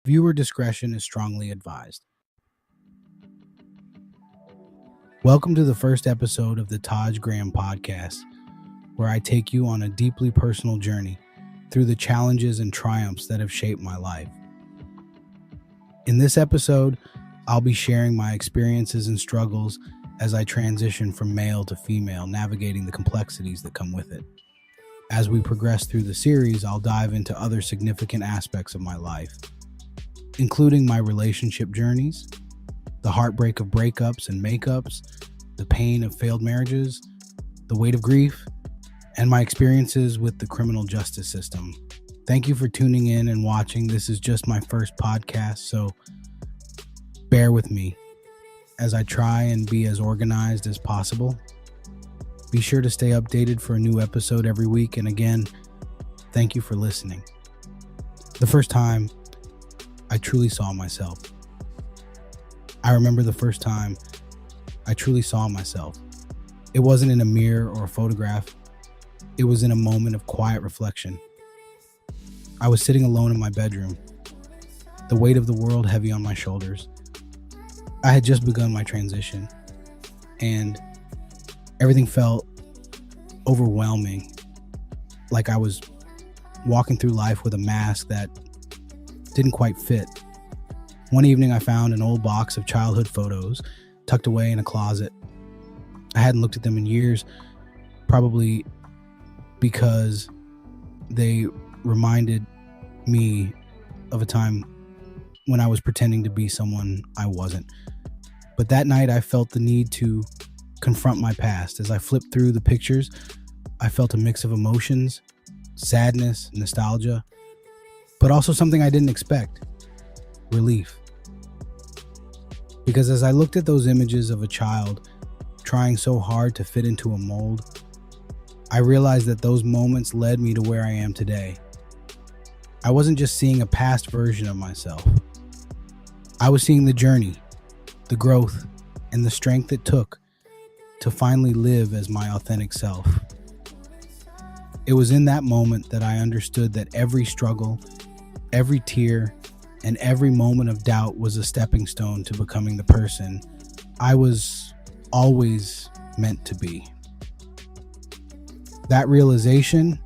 Viewer discretion is strongly advised. Welcome to the first episode of the Tahj podcast, where I take you on a deeply personal journey through the challenges and triumphs that have shaped my life. In this episode, I'll be sharing my experiences and struggles as I transition from male to female, navigating the complexities that come with it. As we progress through the series, I'll dive into other significant aspects of my life, including my relationship journeys, the heartbreak of breakups and makeups, the pain of failed marriages, the weight of grief, and my experiences with the criminal justice system. Thank you for tuning in and watching. This is just my first podcast, so bear with me as I try and be as organized as possible. Be sure to stay updated for a new episode every week, and again, thank you for listening. The first time I truly saw myself. I remember the first time I truly saw myself. It wasn't in a mirror or a photograph. It was in a moment of quiet reflection. I was sitting alone in my bedroom, the weight of the world heavy on my shoulders. I had just begun my transition, and everything felt overwhelming, like I was walking through life with a mask that didn't quite fit. One evening, I found an old box of childhood photos tucked away in a closet. I hadn't looked at them in years, probably because they reminded me of a time when I was pretending to be someone I wasn't. But that night, I felt the need to confront my past. As I flipped through the pictures, I felt a mix of emotions, sadness, nostalgia, but also something I didn't expect: relief. Because as I looked at those images of a child trying so hard to fit into a mold, I realized that those moments led me to where I am today. I wasn't just seeing a past version of myself. I was seeing the journey, the growth, and the strength it took to finally live as my authentic self. It was in that moment that I understood that every struggle, every tear, and every moment of doubt was a stepping stone to becoming the person I was always meant to be. That realization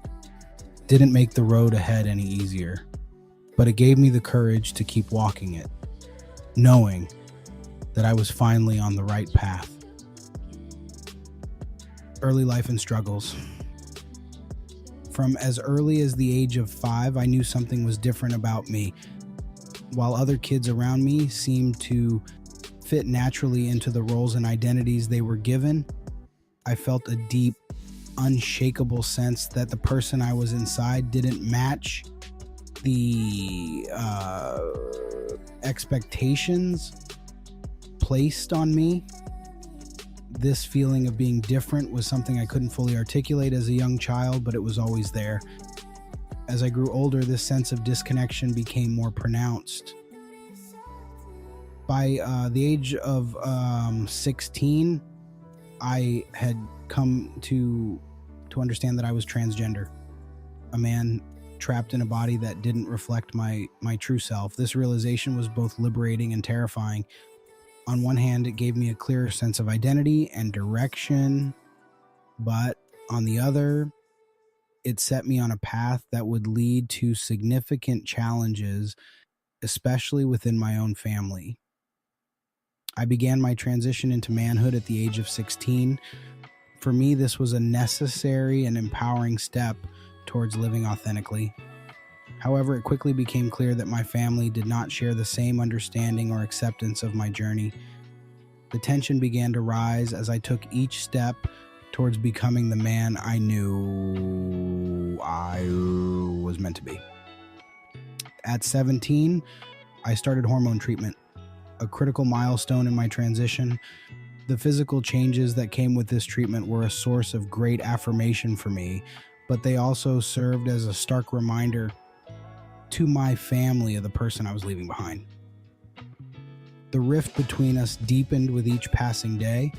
didn't make the road ahead any easier, but it gave me the courage to keep walking it, knowing that I was finally on the right path. Early life and struggles. From as early as the age of 5, I knew something was different about me. While other kids around me seemed to fit naturally into the roles and identities they were given, I felt a deep, unshakable sense that the person I was inside didn't match the expectations placed on me. This feeling of being different was something I couldn't fully articulate as a young child, but it was always there. As I grew older, this sense of disconnection became more pronounced. By the age of 16, I had come to understand that I was transgender, a man trapped in a body that didn't reflect my true self. This realization was both liberating and terrifying. On one hand, it gave me a clearer sense of identity and direction, but on the other, it set me on a path that would lead to significant challenges, especially within my own family. I began my transition into manhood at the age of 16. For me, this was a necessary and empowering step towards living authentically. However, it quickly became clear that my family did not share the same understanding or acceptance of my journey. The tension began to rise as I took each step towards becoming the man I knew I was meant to be. At 17, I started hormone treatment, a critical milestone in my transition. The physical changes that came with this treatment were a source of great affirmation for me, but they also served as a stark reminder to my family of the person I was leaving behind. The rift between us deepened with each passing day.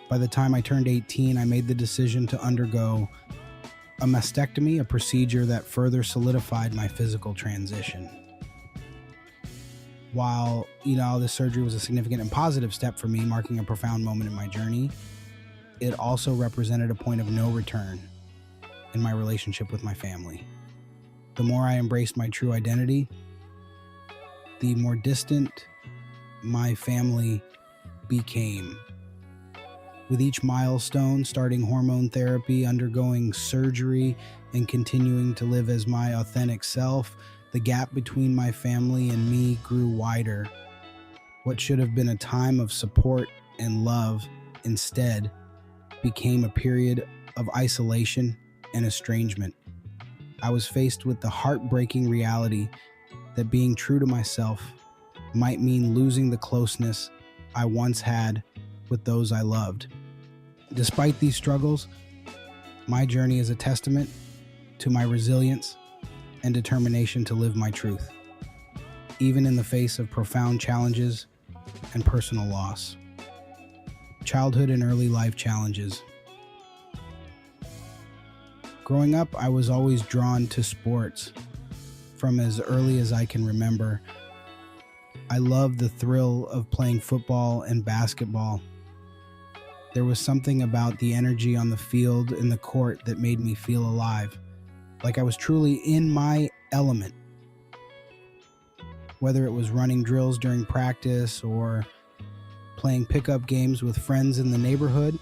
By the time I turned 18, I made the decision to undergo a mastectomy, a procedure that further solidified my physical transition. While, this surgery was a significant and positive step for me, marking a profound moment in my journey, it also represented a point of no return in my relationship with my family. The more I embraced my true identity, the more distant my family became. With each milestone, starting hormone therapy, undergoing surgery, and continuing to live as my authentic self, the gap between my family and me grew wider. What should have been a time of support and love instead became a period of isolation and estrangement. I was faced with the heartbreaking reality that being true to myself might mean losing the closeness I once had with those I loved. Despite these struggles, my journey is a testament to my resilience and determination to live my truth, even in the face of profound challenges and personal loss. Childhood and early life challenges. Growing up, I was always drawn to sports. From as early as I can remember, I loved the thrill of playing football and basketball. There was something about the energy on the field and the court that made me feel alive, like I was truly in my element. Whether it was running drills during practice or playing pickup games with friends in the neighborhood,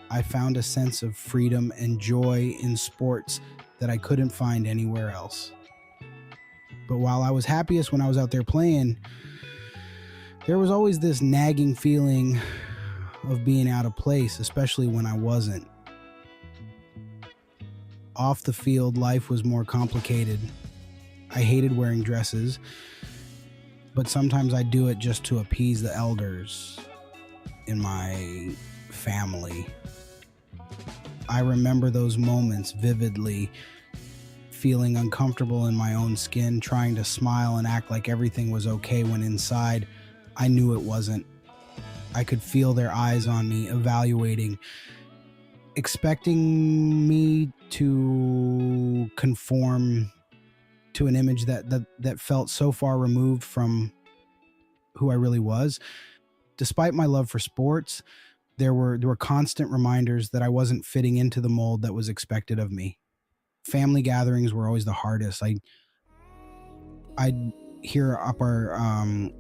I found a sense of freedom and joy in sports that I couldn't find anywhere else. But while I was happiest when I was out there playing, there was always this nagging feeling of being out of place, especially when I wasn't. Off the field, life was more complicated. I hated wearing dresses, but sometimes I'd do it just to appease the elders in my family. I remember those moments vividly, feeling uncomfortable in my own skin, trying to smile and act like everything was okay when inside I knew it wasn't. I could feel their eyes on me, evaluating, expecting me to conform to an image that felt so far removed from who I really was. Despite my love for sports, there were constant reminders that I wasn't fitting into the mold that was expected of me. Family gatherings were always the hardest. I'd hear upper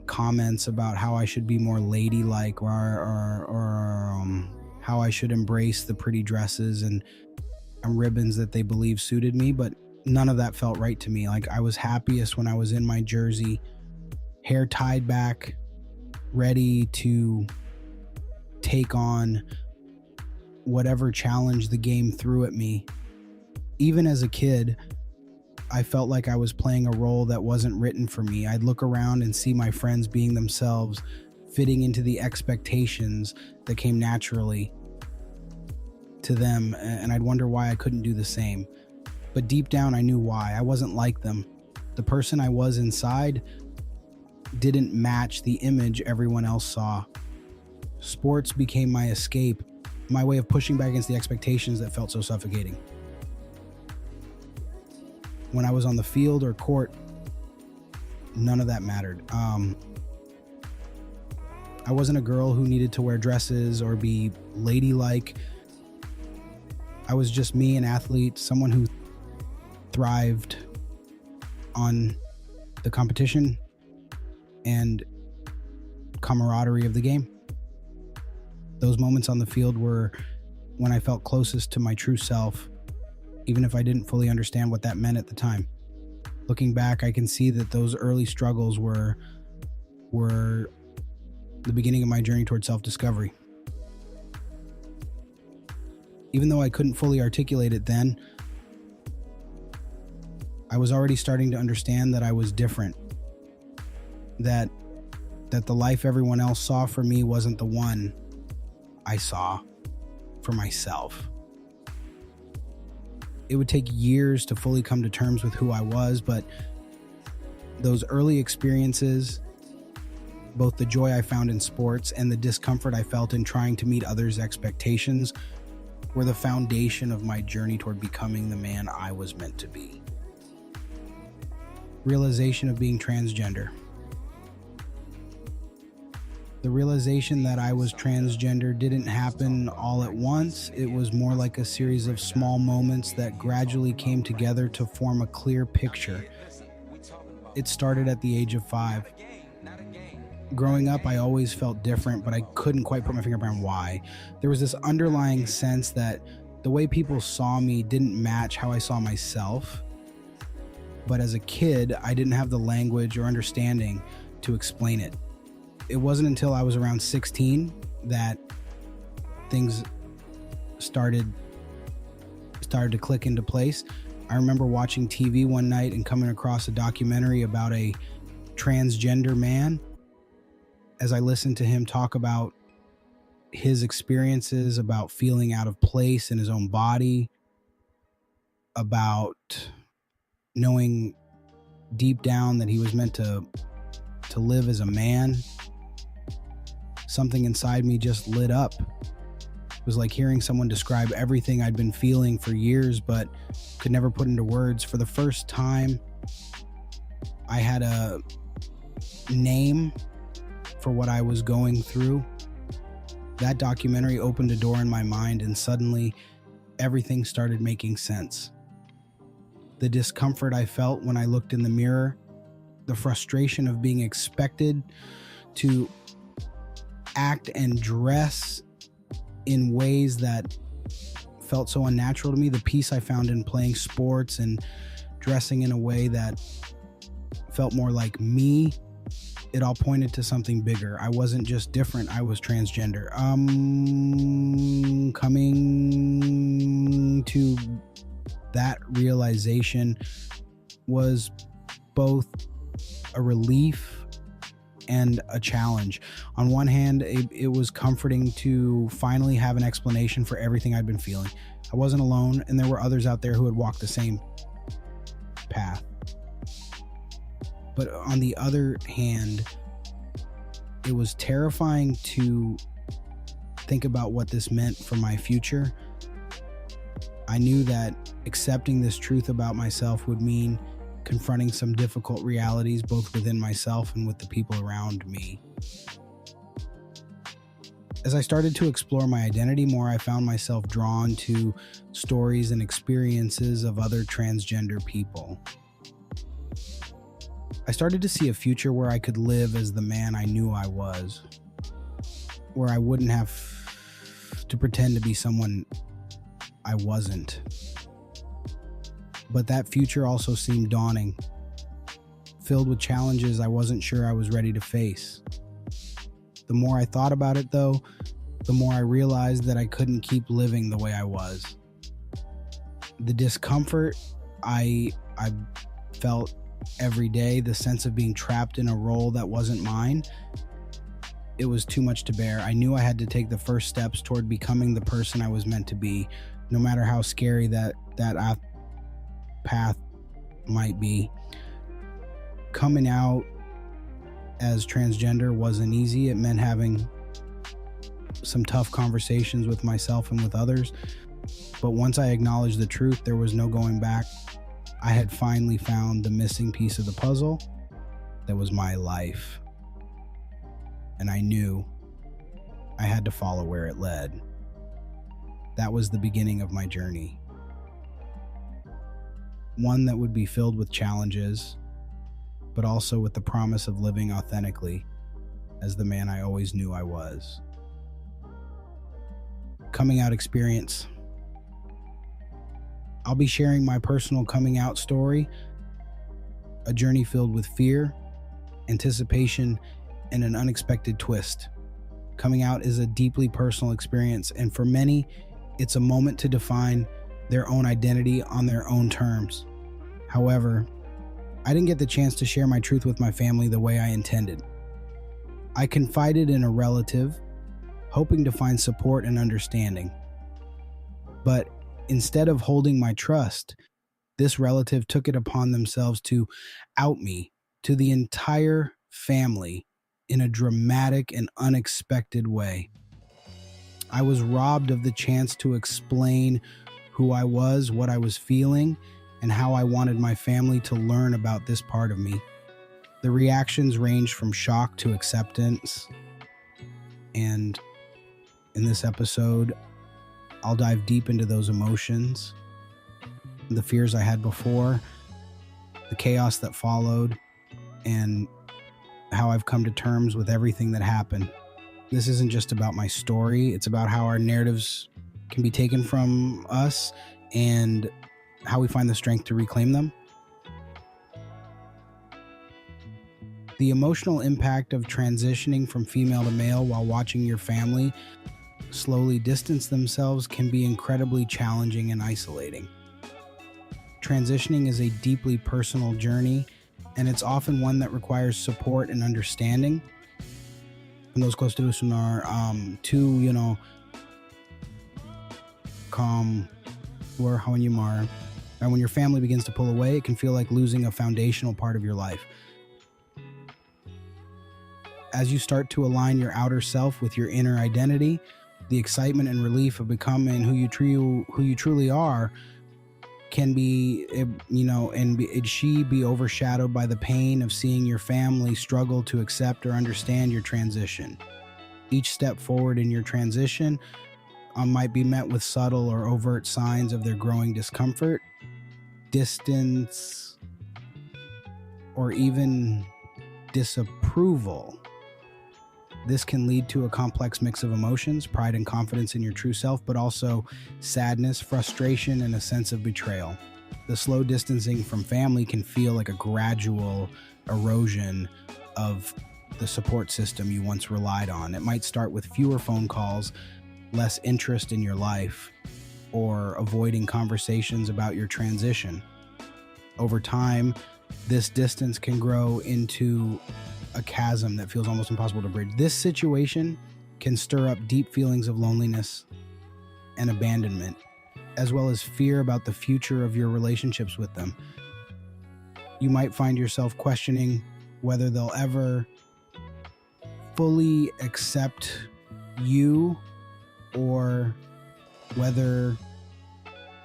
comments about how I should be more ladylike, or how I should embrace the pretty dresses and ribbons that they believed suited me, but none of that felt right to me. Like, I was happiest when I was in my jersey, hair tied back, ready to take on whatever challenge the game threw at me. Even as a kid, I felt like I was playing a role that wasn't written for me. I'd look around and see my friends being themselves, fitting into the expectations that came naturally to them, and I'd wonder why I couldn't do the same. But deep down, I knew why. I wasn't like them. The person I was inside didn't match the image everyone else saw. Sports became my escape, my way of pushing back against the expectations that felt so suffocating. When I was on the field or court, none of that mattered. I wasn't a girl who needed to wear dresses or be ladylike. I was just me, an athlete, someone who thrived on the competition and camaraderie of the game. Those moments on the field were when I felt closest to my true self, even if I didn't fully understand what that meant at the time. Looking back, I can see that those early struggles were the beginning of my journey toward self-discovery. Even though I couldn't fully articulate it then, I was already starting to understand that I was different. That the life everyone else saw for me wasn't the one I saw for myself. It would take years to fully come to terms with who I was, but those early experiences, both the joy I found in sports and the discomfort I felt in trying to meet others' expectations, were the foundation of my journey toward becoming the man I was meant to be. Realization of being transgender. The realization that I was transgender didn't happen all at once. It was more like a series of small moments that gradually came together to form a clear picture. It started at the age of 5. Growing up, I always felt different, but I couldn't quite put my finger around why. There was this underlying sense that the way people saw me didn't match how I saw myself. But as a kid, I didn't have the language or understanding to explain it. It wasn't until I was around 16 that things started to click into place. I remember watching TV one night and coming across a documentary about a transgender man. As I listened to him talk about his experiences, about feeling out of place in his own body, about knowing deep down that he was meant to live as a man, something inside me just lit up. It was like hearing someone describe everything I'd been feeling for years but could never put into words. For the first time, I had a name for what I was going through. That documentary opened a door in my mind, and suddenly everything started making sense. The discomfort I felt when I looked in the mirror, the frustration of being expected to act and dress in ways that felt so unnatural to me, the peace I found in playing sports and dressing in a way that felt more like me, it all pointed to something bigger. I wasn't just different, I was transgender. Coming to that realization was both a relief and a challenge. On one hand, it was comforting to finally have an explanation for everything I'd been feeling. I wasn't alone, and there were others out there who had walked the same path. But on the other hand, it was terrifying to think about what this meant for my future. I knew that accepting this truth about myself would mean confronting some difficult realities, both within myself and with the people around me. As I started to explore my identity more, I found myself drawn to stories and experiences of other transgender people. I started to see a future where I could live as the man I knew I was, where I wouldn't have to pretend to be someone I wasn't. But that future also seemed daunting, filled with challenges I wasn't sure I was ready to face. The more I thought about it, though, the more I realized that I couldn't keep living the way I was. The discomfort I felt every day, the sense of being trapped in a role that wasn't mine, it was too much to bear. I knew I had to take the first steps toward becoming the person I was meant to be, no matter how scary that path might be. Coming out as transgender wasn't easy. It meant having some tough conversations with myself and with others. But once I acknowledged the truth, there was no going back. I had finally found the missing piece of the puzzle that was my life. And I knew I had to follow where it led. That was the beginning of my journey. One that would be filled with challenges, but also with the promise of living authentically as the man I always knew I was. Coming out experience. I'll be sharing my personal coming out story, a journey filled with fear, anticipation, and an unexpected twist. Coming out is a deeply personal experience, and for many, it's a moment to define their own identity on their own terms. However, I didn't get the chance to share my truth with my family the way I intended. I confided in a relative, hoping to find support and understanding. But instead of holding my trust, this relative took it upon themselves to out me to the entire family in a dramatic and unexpected way. I was robbed of the chance to explain who I was, what I was feeling, and how I wanted my family to learn about this part of me. The reactions ranged from shock to acceptance. And in this episode, I'll dive deep into those emotions, the fears I had before, the chaos that followed, and how I've come to terms with everything that happened. This isn't just about my story, it's about how our narratives can be taken from us and how we find the strength to reclaim them. The emotional impact of transitioning from female to male while watching your family slowly distance themselves can be incredibly challenging and isolating. Transitioning is a deeply personal journey, and it's often one that requires support and understanding. And those close to us are to, calm, or how when you are. And when your family begins to pull away, it can feel like losing a foundational part of your life. As you start to align your outer self with your inner identity, the excitement and relief of becoming who you truly are can be, she be overshadowed by the pain of seeing your family struggle to accept or understand your transition. Each step forward in your transition might be met with subtle or overt signs of their growing discomfort, distance, or even disapproval. This can lead to a complex mix of emotions, pride and confidence in your true self, but also sadness, frustration, and a sense of betrayal. The slow distancing from family can feel like a gradual erosion of the support system you once relied on. It might start with fewer phone calls, less interest in your life, or avoiding conversations about your transition. Over time, this distance can grow into a chasm that feels almost impossible to bridge. This situation can stir up deep feelings of loneliness and abandonment, as well as fear about the future of your relationships with them. You might find yourself questioning whether they'll ever fully accept you, or whether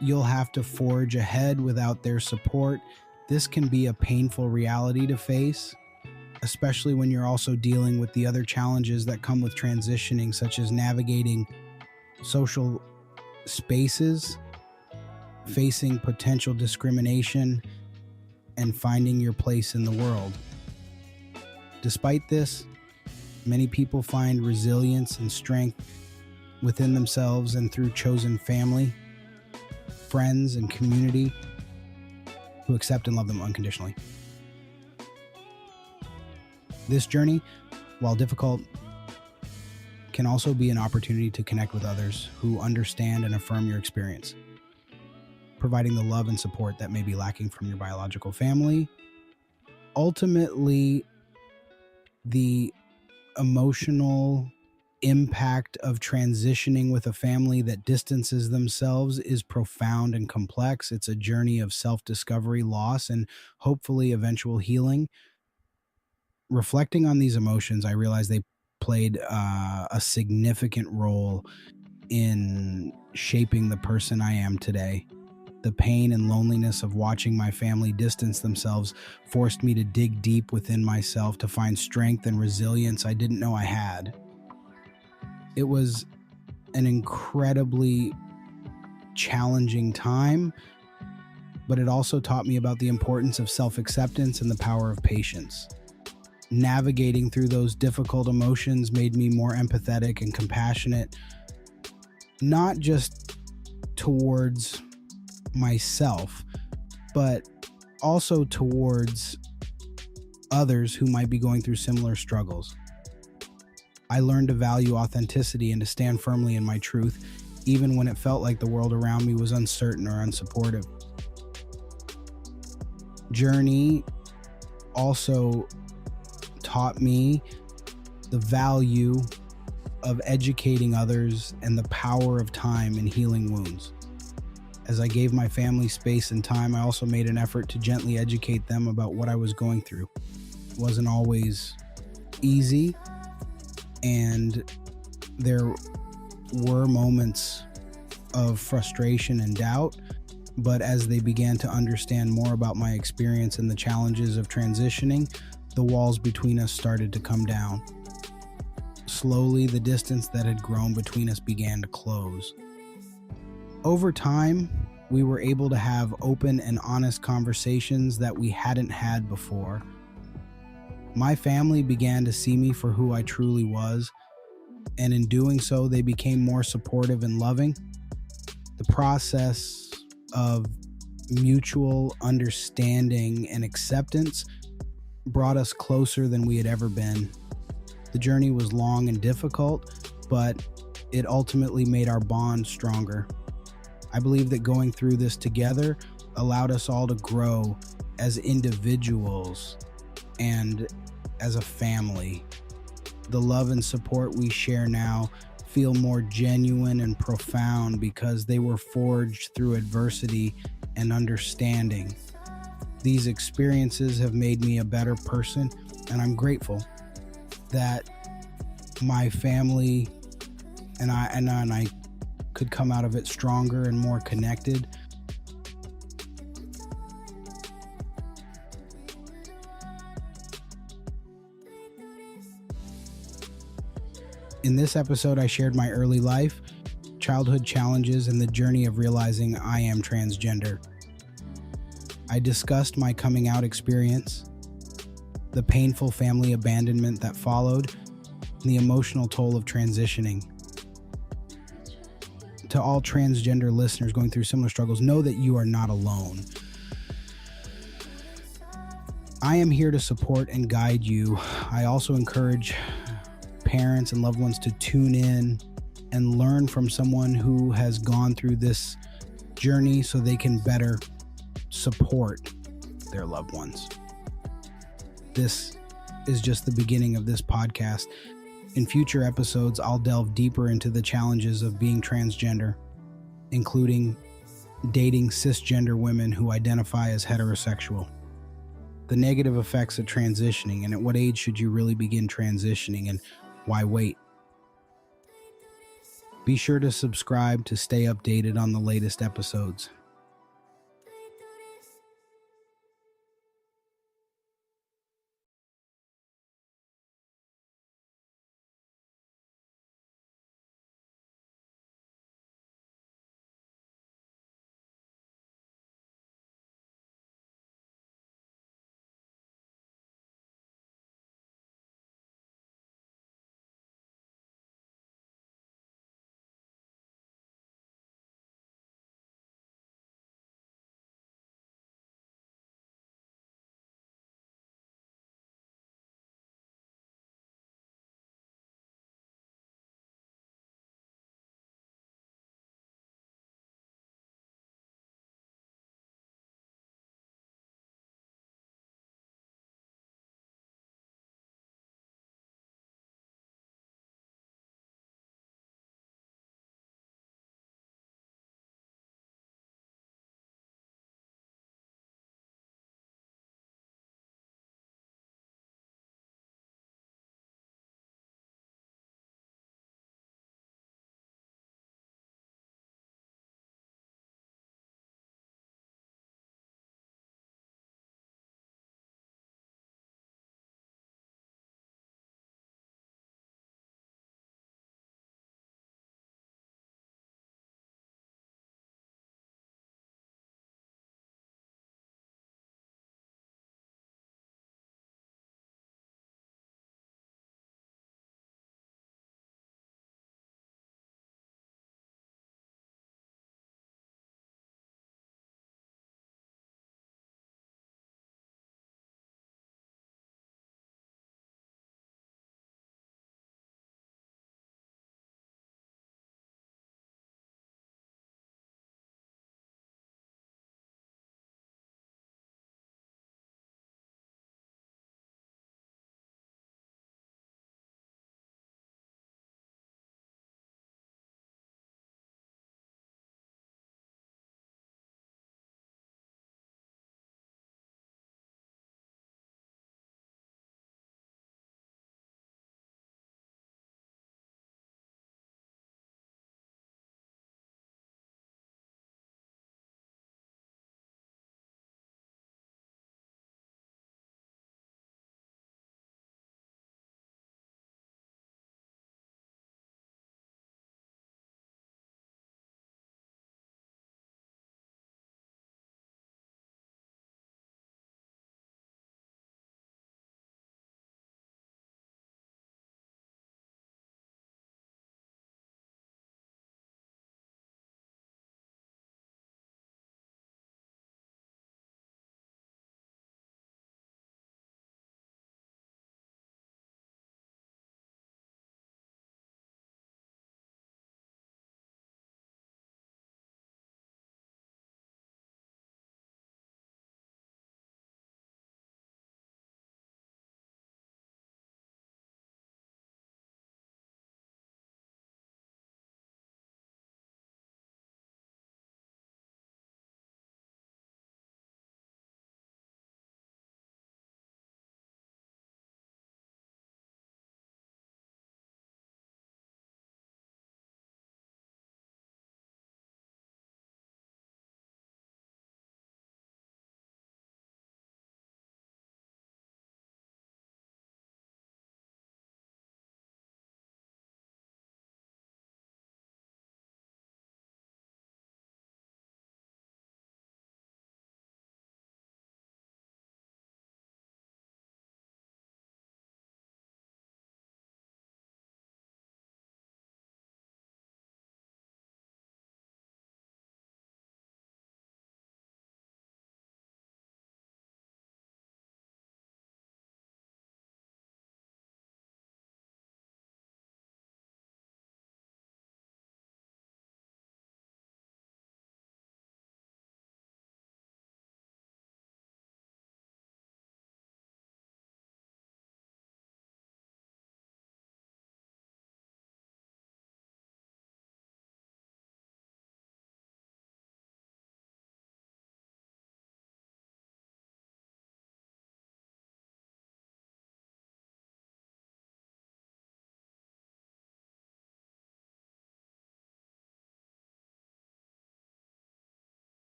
you'll have to forge ahead without their support. This can be a painful reality to face, especially when you're also dealing with the other challenges that come with transitioning, such as navigating social spaces, facing potential discrimination, and finding your place in the world. Despite this, many people find resilience and strength within themselves and through chosen family, friends, and community who accept and love them unconditionally. This journey, while difficult, can also be an opportunity to connect with others who understand and affirm your experience, providing the love and support that may be lacking from your biological family. Ultimately, the emotional impact of transitioning with a family that distances themselves is profound and complex. It's a journey of self-discovery, loss, and hopefully eventual healing. Reflecting on these emotions, I realized they played a significant role in shaping the person I am today. The pain and loneliness of watching my family distance themselves forced me to dig deep within myself to find strength and resilience I didn't know I had. It was an incredibly challenging time, but it also taught me about the importance of self-acceptance and the power of patience. Navigating through those difficult emotions made me more empathetic and compassionate, not just towards myself, but also towards others who might be going through similar struggles. I learned to value authenticity and to stand firmly in my truth, even when it felt like the world around me was uncertain or unsupportive. Journey also taught me the value of educating others and the power of time in healing wounds. As I gave my family space and time, I also made an effort to gently educate them about what I was going through. It wasn't always easy, and there were moments of frustration and doubt, but as they began to understand more about my experience and the challenges of transitioning, the walls between us started to come down. Slowly, the distance that had grown between us began to close. Over time, we were able to have open and honest conversations that we hadn't had before. My family began to see me for who I truly was, and in doing so, they became more supportive and loving. The process of mutual understanding and acceptance brought us closer than we had ever been. The journey was long and difficult, but it ultimately made our bond stronger. I believe that going through this together allowed us all to grow as individuals and as a family. The love and support we share now feel more genuine and profound because they were forged through adversity and understanding. These experiences have made me a better person, and I'm grateful that my family and I could come out of it stronger and more connected. In this episode, I shared my early life, childhood challenges, and the journey of realizing I am transgender. I discussed my coming out experience, the painful family abandonment that followed, and the emotional toll of transitioning. To all transgender listeners going through similar struggles, know that you are not alone. I am here to support and guide you. I also encourage parents and loved ones to tune in and learn from someone who has gone through this journey so they can better support their loved ones. This is just the beginning of this podcast. In future episodes, I'll delve deeper into the challenges of being transgender, including dating cisgender women who identify as heterosexual, the negative effects of transitioning, and at what age should you really begin transitioning, and why wait? Be sure to subscribe to stay updated on the latest episodes.